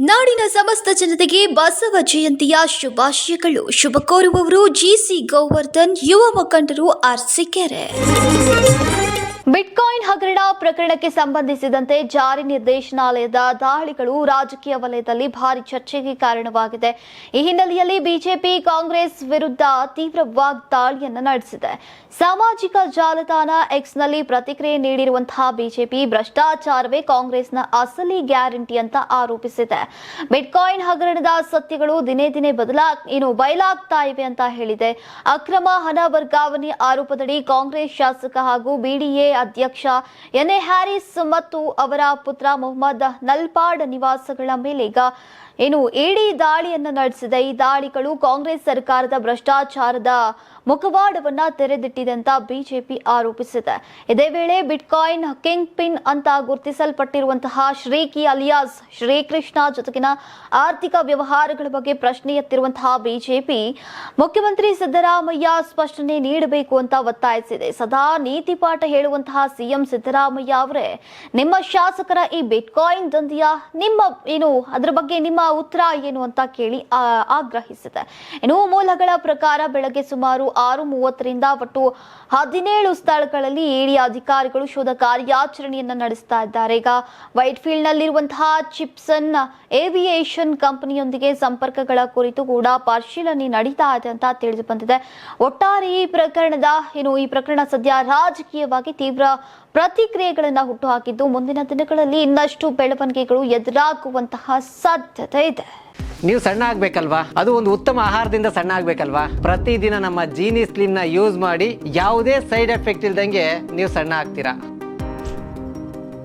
ನಾಡಿನ ಸಮಸ್ತ ಜನತೆಗೆ ಬಸವ ಜಯಂತಿಯ ಶುಭಾಶಯಗಳು. ಶುಭ ಕೋರುವವರು ಜಿಸಿ ಗೋವರ್ಧನ್, ಯುವ ಮುಖಂಡರು, ಅರಸೀಕೆರೆ. ಬಿಟ್ಕಾಯಿನ್ ಹಗರಣ ಪ್ರಕರಣಕ್ಕೆ ಸಂಬಂಧಿಸಿದಂತೆ ಜಾರಿ ನಿರ್ದೇಶನಾಲಯದ ದಾಳಿಗಳು ರಾಜಕೀಯ ವಲಯದಲ್ಲಿ ಭಾರಿ ಚರ್ಚೆಗೆ ಕಾರಣವಾಗಿದೆ. ಈ ಹಿನ್ನೆಲೆಯಲ್ಲಿ ಬಿಜೆಪಿ ಕಾಂಗ್ರೆಸ್ ವಿರುದ್ಧ ತೀವ್ರ ವಾಗ್ದಾಳಿಯನ್ನು ನಡೆಸಿದೆ. ಸಾಮಾಜಿಕ ಜಾಲತಾಣ ಎಕ್ಸ್ನಲ್ಲಿ ಪ್ರತಿಕ್ರಿಯೆ ನೀಡಿರುವಂತಹ ಬಿಜೆಪಿ ಭ್ರಷ್ಟಾಚಾರವೇ ಕಾಂಗ್ರೆಸ್ನ ಅಸಲಿ ಗ್ಯಾರಂಟಿ ಅಂತ ಆರೋಪಿಸಿದೆ. ಬಿಟ್ಕಾಯಿನ್ ಹಗರಣದ ಸತ್ಯಗಳು ದಿನೇ ದಿನೇ ಬಯಲಾಗ್ತಾ ಇವೆ ಅಂತ ಹೇಳಿದೆ. ಅಕ್ರಮ ಹಣ ವರ್ಗಾವಣೆ ಆರೋಪದಡಿ ಕಾಂಗ್ರೆಸ್ ಶಾಸಕ ಹಾಗೂ ಬಿಡಿಎ ಅಧ್ಯಕ್ಷ ಎನ್ಎ ಹ್ಯಾರಿಸ್ ಮತ್ತು ಅವರ ಪುತ್ರ ಮೊಹಮ್ಮದ್ ನಲ್ಪಾಡ್ ನಿವಾಸಗಳ ಮೇಲೆ ಈಗ ಇಡಿ ದಾಳಿಯನ್ನು ನಡೆಸಿದೆ. ಈ ದಾಳಿಗಳು ಕಾಂಗ್ರೆಸ್ ಸರ್ಕಾರದ ಭ್ರಷ್ಟಾಚಾರದ ಮುಖವಾಡವನ್ನ ತೆರೆದಿಟ್ಟಿದೆ ಅಂತ ಬಿಜೆಪಿ ಆರೋಪಿಸಿದೆ. ಇದೇ ವೇಳೆ ಬಿಟ್ಕಾಯಿನ್ ಕಿಂಗ್ ಪಿನ್ ಅಂತ ಗುರುತಿಸಲ್ಪಟ್ಟಿರುವಂತಹ ಶ್ರೀಕಿ ಅಲಿಯಾಸ್ ಶ್ರೀಕೃಷ್ಣ ಜೊತೆಗಿನ ಆರ್ಥಿಕ ವ್ಯವಹಾರಗಳ ಬಗ್ಗೆ ಪ್ರಶ್ನೆ ಎತ್ತಿರುವಂತಹ ಬಿಜೆಪಿ ಮುಖ್ಯಮಂತ್ರಿ ಸಿದ್ದರಾಮಯ್ಯ ಸ್ಪಷ್ಟನೆ ನೀಡಬೇಕು ಅಂತ ಒತ್ತಾಯಿಸಿದೆ. ಸದಾ ನೀತಿ ಪಾಠ ಹೇಳುವಂತಹ ಸಿಎಂ ಸಿದ್ದರಾಮಯ್ಯ ಅವರೇ, ನಿಮ್ಮ ಶಾಸಕರ ಈ ಬಿಟ್ಕಾಯಿನ್ ದಂಧೆಯ ಅದರ ಬಗ್ಗೆ ನಿಮ್ಮ ಉತ್ತರ ಏನು ಅಂತ ಕೇಳಿ ಆಗ್ರಹಿಸಿದೆ. ಮೂಲಗಳ ಪ್ರಕಾರ ಬೆಳಗ್ಗೆ ಸುಮಾರು 6:30ರಿಂದ ಒಟ್ಟು 17 ಸ್ಥಳಗಳಲ್ಲಿ ಇಡಿ ಅಧಿಕಾರಿಗಳು ಶೋಧ ಕಾರ್ಯಾಚರಣೆಯನ್ನು ನಡೆಸ್ತಾ ಇದ್ದಾರೆ. ಈಗ ವೈಟ್ ಫೀಲ್ಡ್ ನಲ್ಲಿರುವಂತಹ ಚಿಪ್ಸನ್ ಏವಿಯೇಷನ್ ಕಂಪನಿಯೊಂದಿಗೆ ಸಂಪರ್ಕಗಳ ಕುರಿತು ಕೂಡ ಪರಿಶೀಲನೆ ನಡೀತಾ ಇದೆ ಅಂತ ತಿಳಿದು ಬಂದಿದೆ. ಒಟ್ಟಾರೆ ಈ ಪ್ರಕರಣ ಸದ್ಯ ರಾಜಕೀಯವಾಗಿ ತೀವ್ರ ಪ್ರತಿಕ್ರಿಯೆಗಳನ್ನ ಹುಟ್ಟುಹಾಕಿದ್ದು ಮುಂದಿನ ದಿನಗಳಲ್ಲಿ ಇನ್ನಷ್ಟು ಬೆಳವಣಿಗೆಗಳು ಎದುರಾಗುವಂತಹ ಸಾಧ್ಯತೆ ಇದೆ. ನೀವು ಸಣ್ಣ ಆಗ್ಬೇಕಲ್ವಾ? ಅದು ಒಂದು ಉತ್ತಮ ಆಹಾರದಿಂದ ಸಣ್ಣ ಆಗ್ಬೇಕಲ್ವಾ? ಪ್ರತಿದಿನ ನಮ್ಮ ಜೀನಿ ಸ್ಲಿಮ್ ನ ಯೂಸ್ ಮಾಡಿ ಯಾವುದೇ ಸೈಡ್ ಎಫೆಕ್ಟ್ ಇಲ್ದಂಗೆ ನೀವು ಸಣ್ಣ ಆಗ್ತೀರಾ.